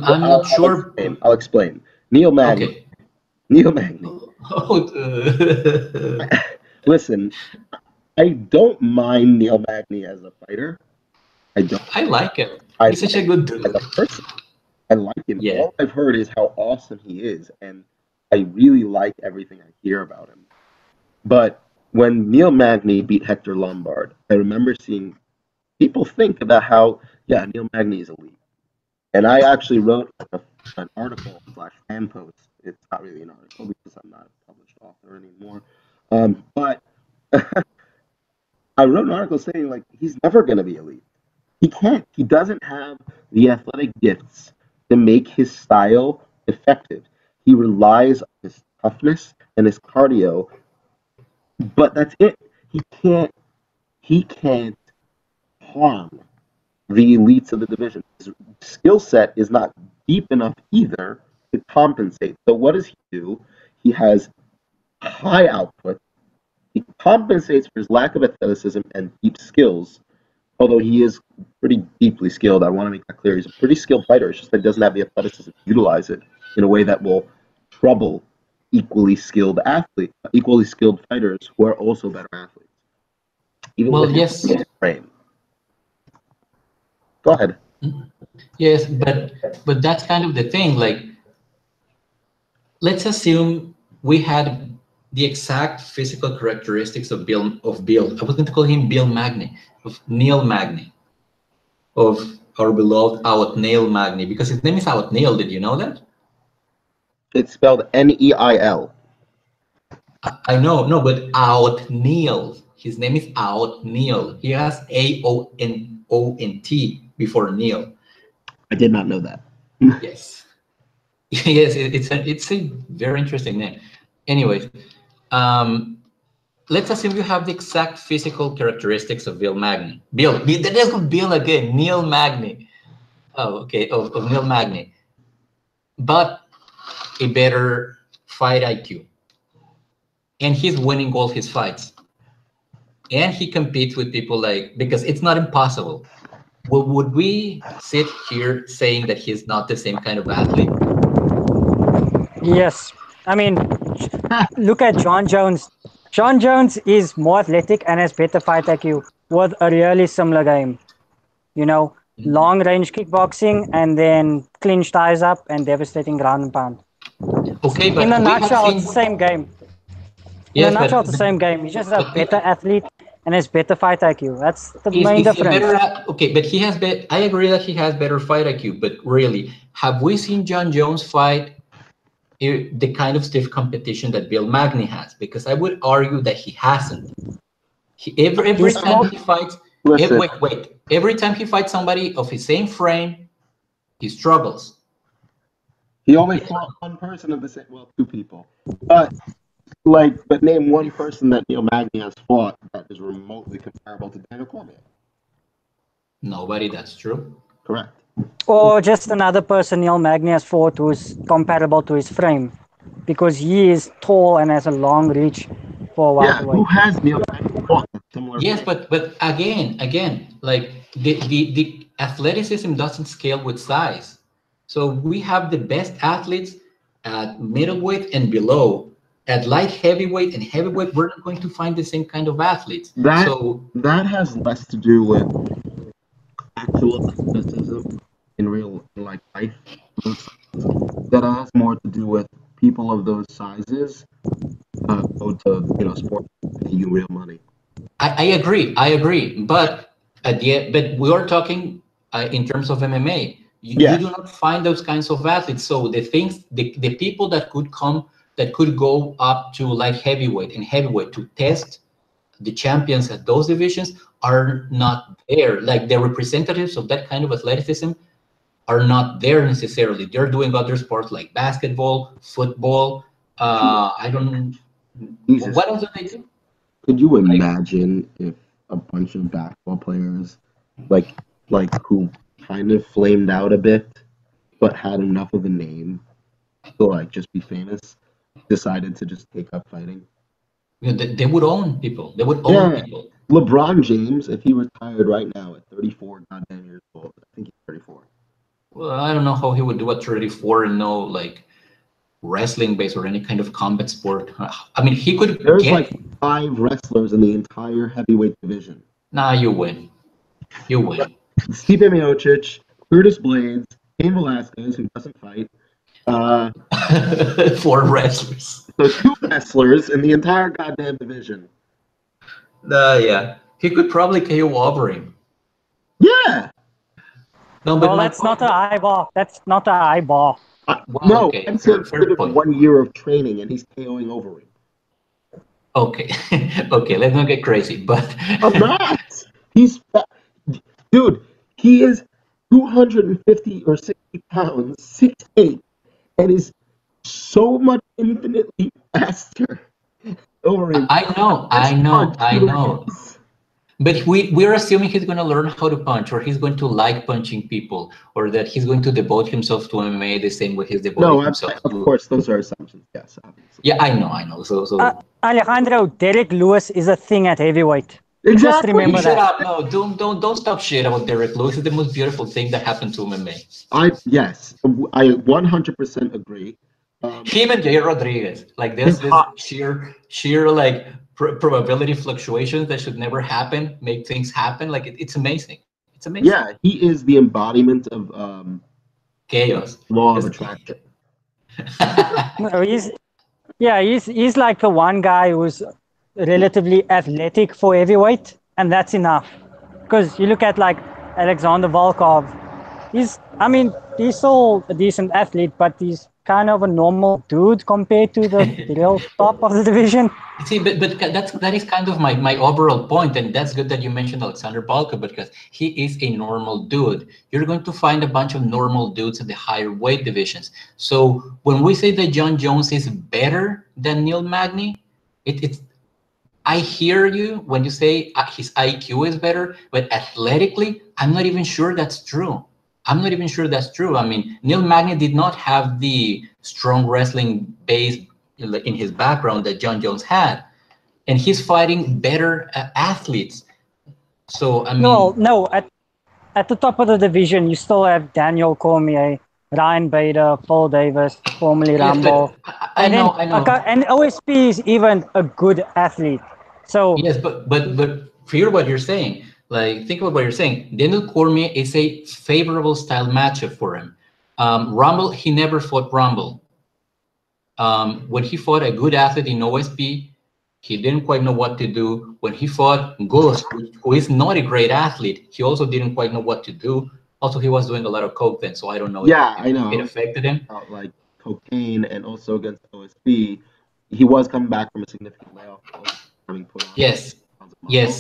not sure. I'll explain. Neil Magny. Okay. Neil Magny. Listen, I don't mind Neil Magny as a fighter. I like him. He's such a good dude. As a person, I like him. Yeah. All I've heard is how awesome he is, and I really like everything I hear about him. But when Neil Magny beat Hector Lombard, I remember seeing people think about how, yeah, Neil Magny is elite. And I actually wrote an article / fan post. It's not really an article because I'm not a published author anymore. But I wrote an article saying, like, he's never going to be elite. He can't. He doesn't have the athletic gifts to make his style effective. He relies on his toughness and his cardio, but that's it. He can't harm the elites of the division. His skill set is not deep enough either to compensate. So what does he do? He has high output. He compensates for his lack of athleticism and deep skills, although he is pretty deeply skilled. I want to make that clear. He's a pretty skilled fighter. It's just that he doesn't have the athleticism to utilize it in a way that will trouble equally skilled fighters who are also better athletes. Even well, with yes. his frame. Go ahead. Yes, but that's kind of the thing. Like, let's assume we had the exact physical characteristics of Bill. I was going to call him Bill Magny, of Neil Magny, of our beloved Neil Magny, because his name is Neil. Did you know that? It's spelled Neil. I know, no, but Neil. His name is Neil. He has AONT before Neil. I did not know that. Yes. Yes, it's a very interesting name. Anyways, let's assume you have the exact physical characteristics of Bill Magny. Let's go Bill again. Neil Magny. Oh, okay, of Neil Magny, but a better fight IQ, and he's winning all his fights, and he competes with people because it's not impossible. Would we sit here saying that he's not the same kind of athlete? Yes. I mean, look at John Jones. John Jones is more athletic and has better fight IQ with a really similar game. You know, long range kickboxing and then clinch ties up and devastating ground and pound. Okay, but in a nutshell, it's the same game. Yes, in a nutshell, it's the same game. He's just a better athlete and has better fight IQ. That's the main difference. Okay, but he has I agree that he has better fight IQ, but really, have we seen John Jones fight the kind of stiff competition that Bill Magny has? Because I would argue that he hasn't. Every time he fights, every time he fights somebody of his same frame, he struggles. He only fought one person of the same, well, two people. But name one person that Neil Magny has fought that is remotely comparable to Daniel Cormier. Nobody, that's true. Correct. Or just another person Neil Magny has fought who's comparable to his frame, because he is tall and has a long reach for a welterweight. Yeah, who has Neil Magny fought similar? Yes, but again, like the athleticism doesn't scale with size. So we have the best athletes at middleweight and below, at light heavyweight and heavyweight, we're not going to find the same kind of athletes. That has less to do with actual athleticism in real life. That has more to do with people of those sizes go to sports pay you real money. I agree. But but we are talking in terms of MMA. You do not find those kinds of athletes. So the people that could go up to light heavyweight and heavyweight to test the champions at those divisions are not there. Like the representatives of that kind of athleticism are not there necessarily. They're doing other sports like basketball, football. I don't. Jesus. What else do they do? Could you imagine if a bunch of basketball players, like who kind of flamed out a bit, but had enough of a name to like just be famous, decided to just take up fighting? They would own people. They would own people. LeBron James, if he retired right now at 34 goddamn years old, I think he's 34. Well, I don't know how he would do at 34 and no like wrestling base or any kind of combat sport. I mean, he could. There's like 5 wrestlers in the entire heavyweight division. Nah, you win. You win. Stipe Miocic, Curtis Blades, Cain Velasquez, who doesn't fight. 4 wrestlers. So 2 wrestlers in the entire goddamn division. Yeah. He could probably KO Wolverine. Yeah. No, but that's not an eyeball. That's not an eyeball. No, I'm saying 1 year of training and he's KOing Wolverine. Okay. Okay, let's not get crazy, but I'm not. He's dude, he is 250 or 60 pounds, 6'8", and is so much infinitely faster. Wolverine. I know. But we're assuming he's going to learn how to punch, or he's going to like punching people, or that he's going to devote himself to MMA the same way he's devoting himself to... Of course, those are assumptions, yes, obviously. Yeah, I know. So Alejandro, Derek Lewis is a thing at heavyweight. Exactly. Just remember Shut that. up. No, don't stop shit about Derek Lewis. It's the most beautiful thing that happened to MMA. I 100% agree. Him and Jay Rodriguez, like there's this sheer like probability fluctuations that should never happen, make things happen. Like it's amazing. It's amazing. Yeah, he is the embodiment of chaos. Law of attraction. No, he's like the one guy who's relatively athletic for heavyweight, and that's enough. Because you look at like Alexander Volkov, he's still a decent athlete, but he's kind of a normal dude compared to the real top of the division. See, but that is kind of my overall point, and that's good that you mentioned Alexander Volkov, because he is a normal dude. You're going to find a bunch of normal dudes in the higher weight divisions. So when we say that John Jones is better than Neil Magny, I hear you when you say his IQ is better, but athletically, I'm not even sure that's true. I mean, Neil Magny did not have the strong wrestling base in his background that John Jones had, and he's fighting better athletes. So I mean, no, at the top of the division, you still have Daniel Cormier, Ryan Bader, Paul Davis, formerly Rambo. I know. And OSP is even a good athlete. So yes, but hear what you're saying. Like, think about what you're saying. Daniel Cormier is a favorable style matchup for him. Rumble, he never fought Rumble. When he fought a good athlete in OSP, he didn't quite know what to do. When he fought Gus, who is not a great athlete, he also didn't quite know what to do. Also, he was doing a lot of coke then, so I don't know. Yeah, I know. It affected him. Like cocaine, and also against OSP, he was coming back from a significant layoff. Yes.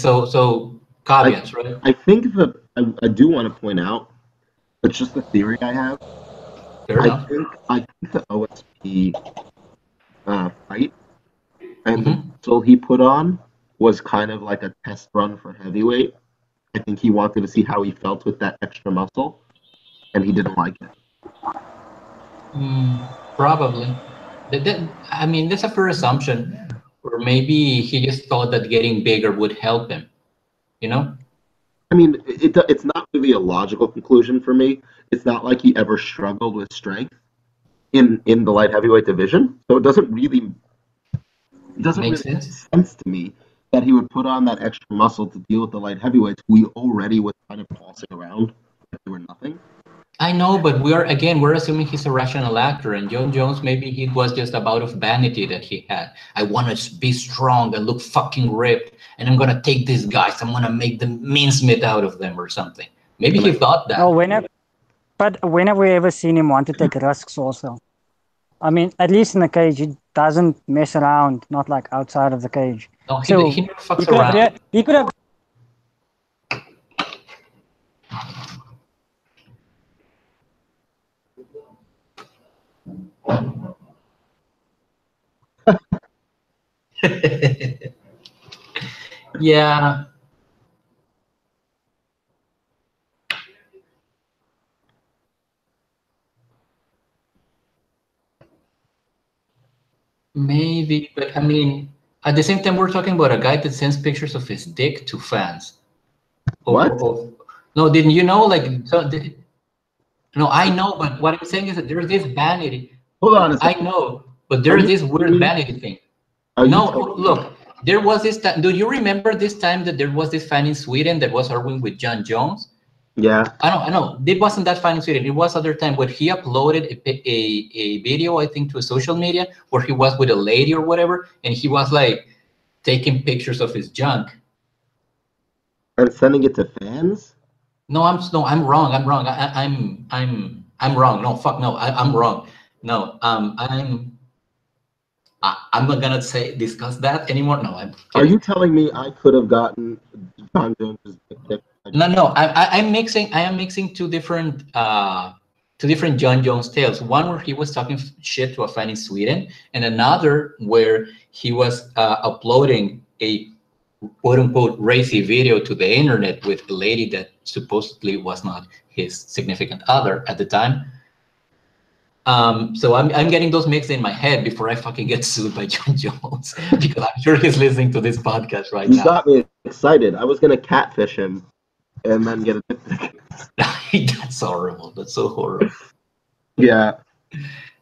So caveats, right? I think that I do want to point out, it's just a theory I have. I think the OSP fight and the muscle he put on was kind of like a test run for heavyweight. I think he wanted to see how he felt with that extra muscle, and he didn't like it. Probably. I mean, that's a fair assumption. Or maybe he just thought that getting bigger would help him, you know? I mean, it's not really a logical conclusion for me. It's not like he ever struggled with strength in the light heavyweight division, so it doesn't really It doesn't Makes really make sense. sense to me that he would put on that extra muscle to deal with the light heavyweights who he already was kind of tossing around like they were nothing. I know, but we're assuming he's a rational actor, and John Jones, maybe he was just a bout of vanity that he had. I want to be strong and look fucking ripped, and I'm gonna take these guys. I'm gonna make them mincemeat out of them or something. Maybe he thought Oh, that. when have we ever seen him want to take risks also? I mean, at least in the cage, he doesn't mess around, not like outside of the cage. No, So he never fucks around. he could have. Yeah, maybe, but I mean, at the same time, we're talking about a guy that sends pictures of his dick to fans. What? No, didn't you know? Like, no, I know, but what I'm saying is that there's this vanity. Hold on a I second. know, but Are there's you this telling weird me? vanity thing. Are you No, telling me? look, there was this time. Do you remember this time that there was this fan in Sweden that was arguing with John Jones? Yeah. I know. It wasn't that fan in Sweden. It was other time where he uploaded a video, I think, to a social media where he was with a lady or whatever, and he was like taking pictures of his junk. And sending it to fans? No, I'm wrong. I'm wrong. I'm wrong. No, fuck no. I'm wrong. No, I'm not gonna discuss that anymore. No, I'm Are you kidding. telling me I could have gotten John Jones's dick pic? No. I'm mixing. I am mixing two different John Jones tales. One where he was talking shit to a fan in Sweden, and another where he was uploading a quote unquote racy video to the internet with a lady that supposedly was not his significant other at the time. So I'm getting those mixed in my head before I fucking get sued by John Jones because I'm sure he's listening to this podcast right You now. got me excited. I was gonna catfish him and then get a dick pic. That's horrible. That's so horrible. Yeah.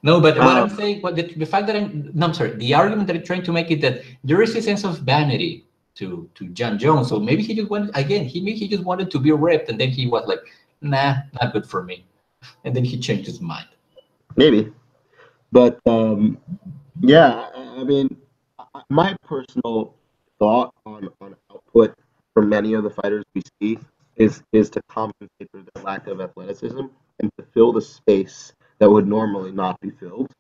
No, but what I'm Um, saying, what the fact that I'm sorry, the argument that I'm trying to make is that there is a sense of vanity to John Jones. So maybe he just wanted again, maybe he just wanted to be ripped, and then he was like, nah, not good for me, and then he changed his mind. maybe. But yeah, I mean, my personal thought on output for many of the fighters we see is to compensate for their lack of athleticism and to fill the space that would normally not be filled.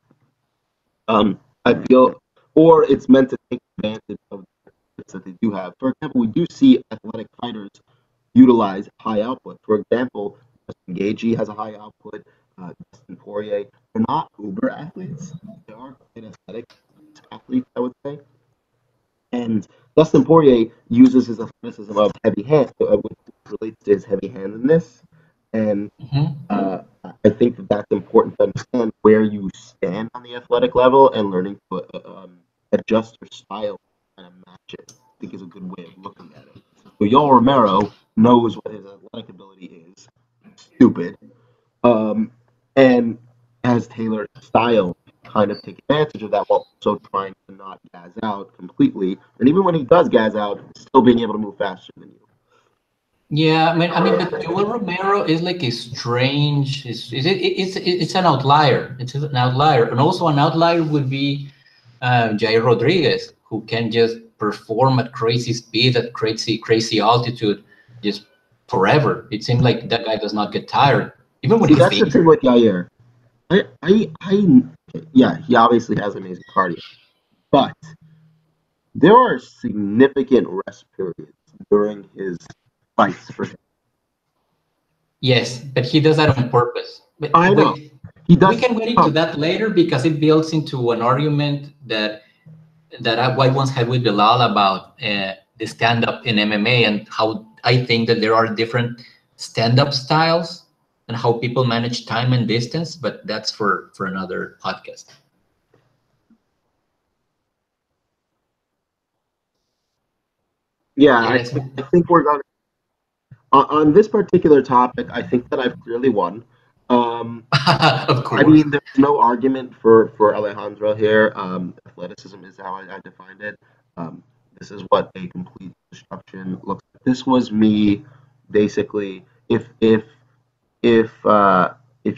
I feel, or it's meant to take advantage of the benefits that they do have. For example, we do see athletic fighters utilize high output. For example, Justin Gaethje has a high output. Dustin Poirier. They're not uber athletes. They are quite athletic athletes, I would say. And Dustin Poirier uses his athleticism of heavy hand, which relates to his heavy-handedness. And Mhm. I think that that's important to understand where you stand on the athletic level and learning to adjust your style and match it. I think is a good way of looking at it. So Yoel Romero knows what his athletic ability is. Stupid. And has tailored style kind of take advantage of that while also trying to not gas out completely. And even when he does gas out, still being able to move faster than you. Yeah, but Joel Romero is like a strange. It's an outlier. It's an outlier, and also an outlier would be Jair Rodriguez, who can just perform at crazy speed, at crazy altitude, just forever. It seems like that guy does not get tired, even when See, he's that's the thing injured. with Yair. Yeah, he obviously has amazing cardio, but there are significant rest periods during his fights for him. Yes, but he does that on purpose. But I know he we does. can get into that later because it builds into an argument I once had with Bilal about the stand-up in MMA and how I think that there are different stand-up styles and how people manage time and distance, but that's for another podcast. Yeah, Yeah, I think we're going on this particular topic. I think that I've clearly won. Of course. I mean, there's no argument for Alejandro here. Athleticism is how I defined it. This is what a complete destruction looks like. This was me, basically. If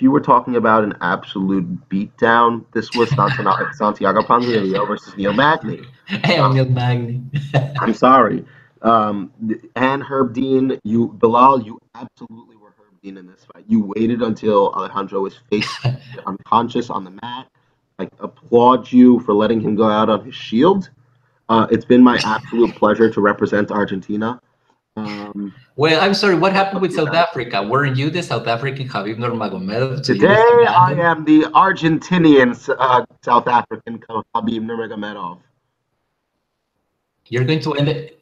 you were talking about an absolute beatdown, this was Santiago Ponzinibbio versus Neil Magny. Hey, I'm Neil Magny. I'm sorry. And Herb Dean, Bilal, you absolutely were Herb Dean in this fight. You waited until Alejandro was face unconscious on the mat. I applaud you for letting him go out on his shield. It's been my absolute pleasure to represent Argentina. Well, I'm sorry, what happened with South Africa? Weren't you the South African Khabib Nurmagomedov? So you Today, just I abandoned? am the Argentinian South African Khabib Nurmagomedov. You're going to end it.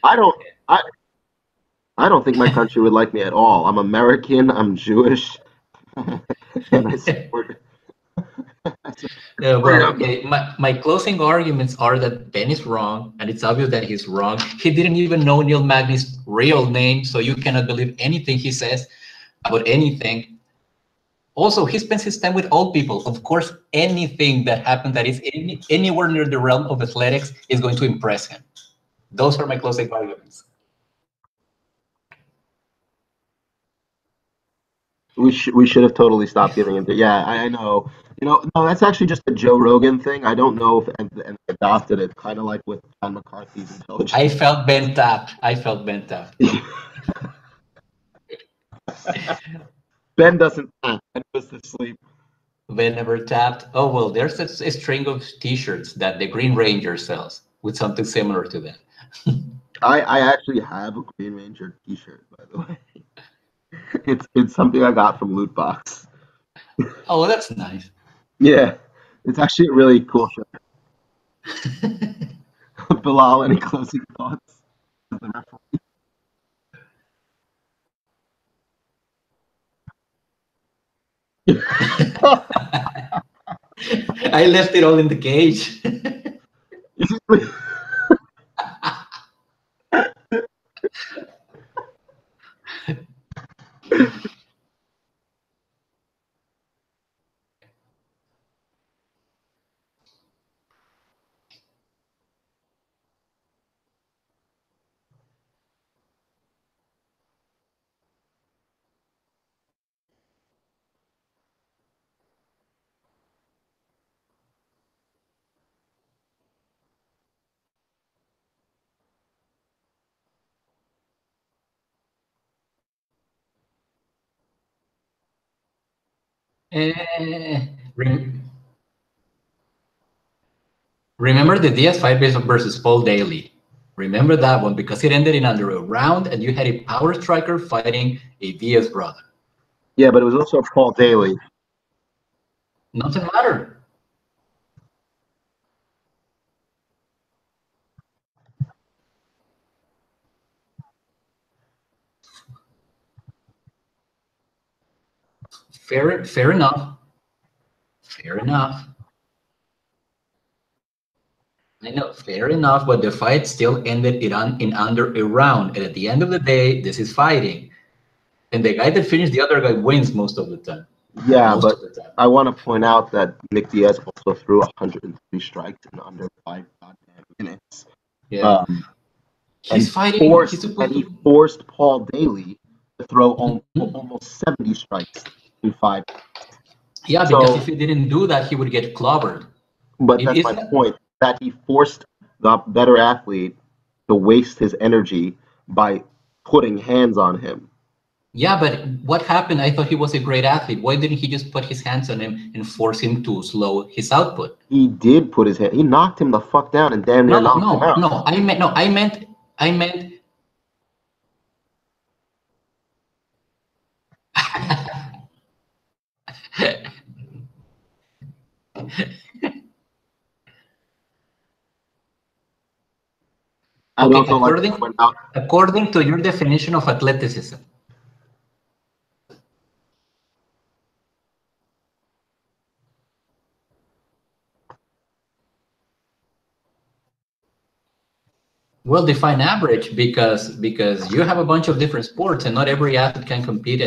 I don't. I don't think my country would like me at all. I'm American. I'm Jewish. And I support. Well, okay. My closing arguments are that Ben is wrong, and it's obvious that he's wrong. He didn't even know Neil Magny's real name, so you cannot believe anything he says about anything. Also, he spends his time with old people. Of course, anything that happened that is anywhere near the realm of athletics is going to impress him. Those are my closing arguments. We should have totally stopped giving him. Yeah, I know. No, that's actually just a Joe Rogan thing. I don't know if and adopted it, kind of like with John McCarthy's intelligence. I felt bent up. Ben doesn't tap. Ben goes to sleep. Ben never tapped. Oh, well, there's a string of T-shirts that the Green Ranger sells with something similar to that. I actually have a Green Ranger T-shirt, by the way. It's something I got from Loot Box. Oh, that's nice. Yeah, it's actually a really cool shirt. Bilal, any closing thoughts? I left it all in the cage. Eh, rem- Remember the Diaz fight versus Paul Daly. Remember that one because it ended in under a round and you had a power striker fighting a Diaz brother. Yeah, but it was also Paul Daly. Nothing mattered. Fair enough. Fair enough. I know, fair enough, but the fight still ended in under a round. And at the end of the day, this is fighting. And the guy that finished the other guy wins most of the time. Yeah, Most but of the time. I want to point out that Nick Diaz also threw 103 strikes in under 5 goddamn minutes. Yeah. He's fighting. He's supposed He to. forced Paul Daly to throw almost 70 strikes in 5. Yeah, because if he didn't do that, he would get clobbered. But that's my point. That he forced the better athlete to waste his energy by putting hands on him. Yeah, but what happened? I thought he was a great athlete. Why didn't he just put his hands on him and force him to slow his output? He did put his hand. He knocked him the fuck down and damn near knocked him out. No. I meant. Okay, according to your definition of athleticism. Well, define average because you have a bunch of different sports, and not every athlete can compete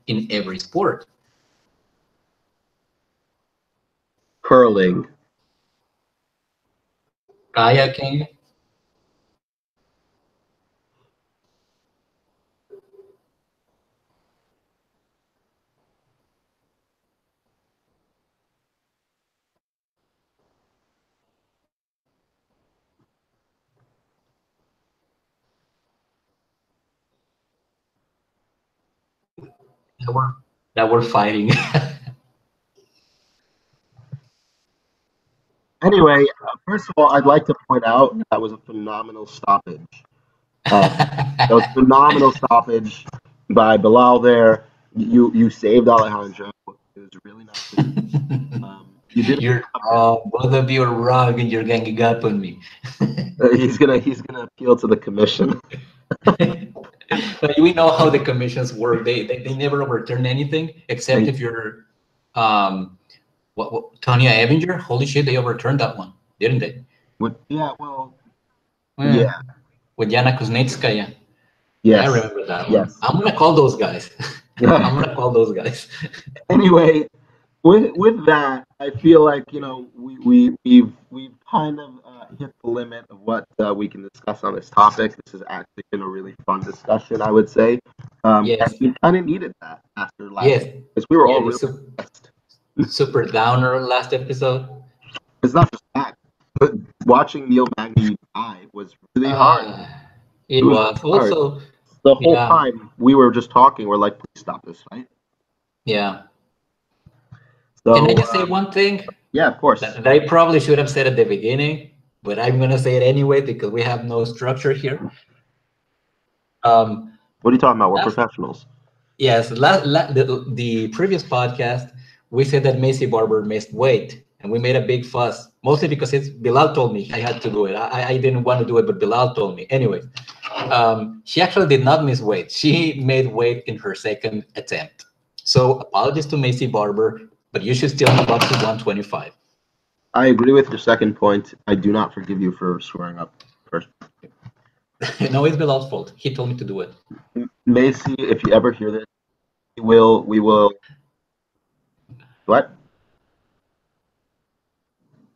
in every sport. Curling. Kayaking. that we're fighting. Anyway, first of all, I'd like to point out that was a phenomenal stoppage. That was a phenomenal stoppage by Bilal there. You saved Alejandro. It was really nice. You did. You're both of you are wrong, and you're ganging up on me. He's gonna appeal to the commission. But we know how the commissions work. They never overturn anything except if you're Tanya Evinger. Holy shit, they overturned that one, didn't they? Yeah, well, yeah. With Yana Kuznetskaya. Yes. I remember that one. Yes. I'm gonna call those guys. I'm gonna call those guys. Anyway, with that, I feel like we've kind of hit the limit of what we can discuss on this topic. This has actually been a really fun discussion, I would say. Yes. And we kind of needed that after last. Yes. Because we were all really stressed. Super downer last episode. It's not just that, but watching Neil Magny die was really hard. It was hard. also the whole time we were just talking. We're like, please stop this fight. Yeah. So, can I just say one thing? Yeah, of course. That I probably should have said at the beginning, but I'm gonna say it anyway because we have no structure here. What are you talking about? We're professionals. Yes, the previous podcast, we said that Macy Barber missed weight, and we made a big fuss, mostly because Bilal told me I had to do it. I didn't want to do it, but Bilal told me. Anyway, she actually did not miss weight. She made weight in her second attempt. So apologies to Macy Barber, but you should still move up to 125. I agree with your second point. I do not forgive you for swearing up first. No, it's Bilal's fault. He told me to do it. Macy, if you ever hear this, we will. What?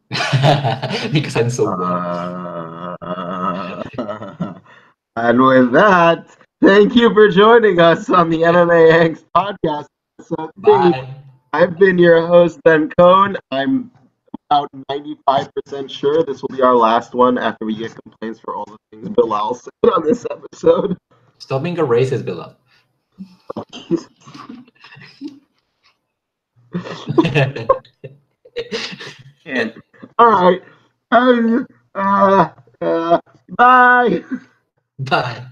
Because I'm so good. And with that, thank you for joining us on the MMAngst podcast. Bye. I've been your host, Ben Cohn. I'm about 95% sure this will be our last one after we get complaints for all the things Bilal said on this episode. Stop being a racist, Bilal. All right. Bye. Bye.